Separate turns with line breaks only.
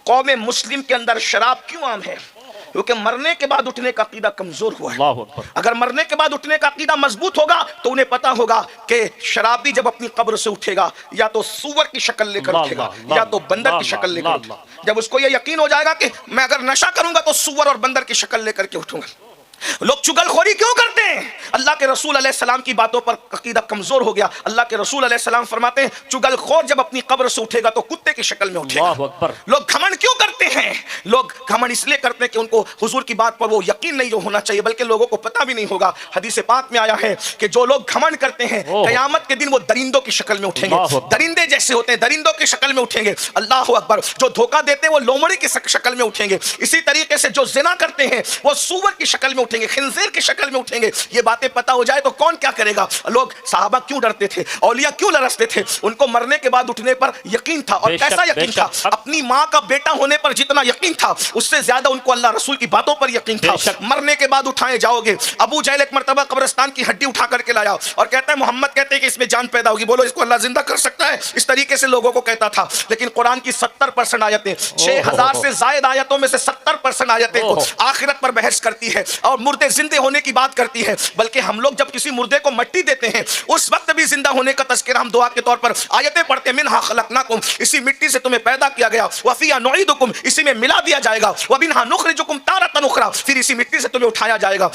قوم مسلم کے اندر شراب کیوں عام ہے؟ کیونکہ مرنے کے بعد اٹھنے کا عقیدہ کمزور ہوا ہے۔ اگر مرنے کے بعد اٹھنے کا عقیدہ مضبوط ہوگا تو انہیں پتا ہوگا کہ شرابی جب اپنی قبر سے اٹھے گا یا تو سور کی شکل لے کر اٹھے گا یا تو بندر کی شکل لے کر اٹھے گا۔ جب اس کو یہ یقین ہو جائے گا کہ میں اگر نشہ کروں گا تو سور اور بندر کی شکل لے کر کے اٹھوں گا۔ لوگ چگل خوری کیوں کرتے ہیں؟ اللہ کے رسول علیہ السلام کی باتوں پر عقیدہ کمزور ہو گیا۔ اللہ کے رسول علیہ السلام فرماتے ہیں چگل خور جب اپنی قبر سے اٹھے گا تو کتے کی شکل میں اٹھے گا۔ لوگ گھمنڈ کیوں کرتے ہیں؟ لوگ گھمنڈ اس لیے کرتے ہیں کہ ان کو حضور کی بات پر وہ یقین نہیں ہونا چاہیے، بلکہ لوگوں کو پتہ بھی نہیں ہوگا۔ حدیث پاک میں آیا ہے کہ جو لوگ گھمنڈ کرتے ہیں قیامت کے دن وہ درندوں کی شکل میں اٹھیں گے، درندے جیسے ہوتے ہیں درندوں کی شکل میں اٹھیں گے۔ اللہ اکبر۔ جو دھوکہ دیتے ہیں وہ لومڑی کی شکل میں اٹھیں گے۔ اسی طریقے سے جو زنا کرتے ہیں وہ سور کی شکل میں اٹھیں گے، خنزیر کی شکل میں اٹھیں گے۔ یہ باتیں پتہ ہو جائے تو کون کیا کرے گا؟ لوگ صحابہ کیوں ڈرتے تھے، اولیاء کیوں لرزتے تھے؟ ان کو مرنے کے بعد اٹھنے پر یقین تھا، اور کیسا یقین تھا؟ اپنی ماں کا بیٹا ہونے پر جتنا یقین تھا اس سے زیادہ ان کو اللہ رسول کی باتوں پر یقین تھا۔ مرنے کے بعد اٹھائے جاؤ گے۔ ابو جہل ایک مرتبہ قبرستان کی ہڈی اٹھا کر کے لایا اور کہتا ہے محمد کہتے ہیں کہ اس میں جان پیدا ہوگی، بولو اس کو اللہ زندہ کر سکتا ہے؟ اس طریقے سے لوگوں کو کہتا تھا۔ لیکن قرآن کی 70% آیتیں، 6000 سے زائد آیتوں میں سے 70% آیتیں کو آخرت پر بحث کرتی ہے اور مردے زندے ہونے کی بات کرتی ہے۔ بلکہ ہم لوگ جب کسی مردے کو مٹی دیتے ہیں اس وقت بھی زندہ ہونے کا تذکرہ ہم دعا کے طور پر آیتیں پڑھتے ہیں، منہا خلقناکم، اسی مٹی سے تمہیں پیدا کیا گیا، وفیہا نعیدکم، اسی میں ملا دیا جائے گا، ومنہا نخرجکم تارۃ اخری، پھر اسی مٹی سے تمہیں اٹھایا جائے گا۔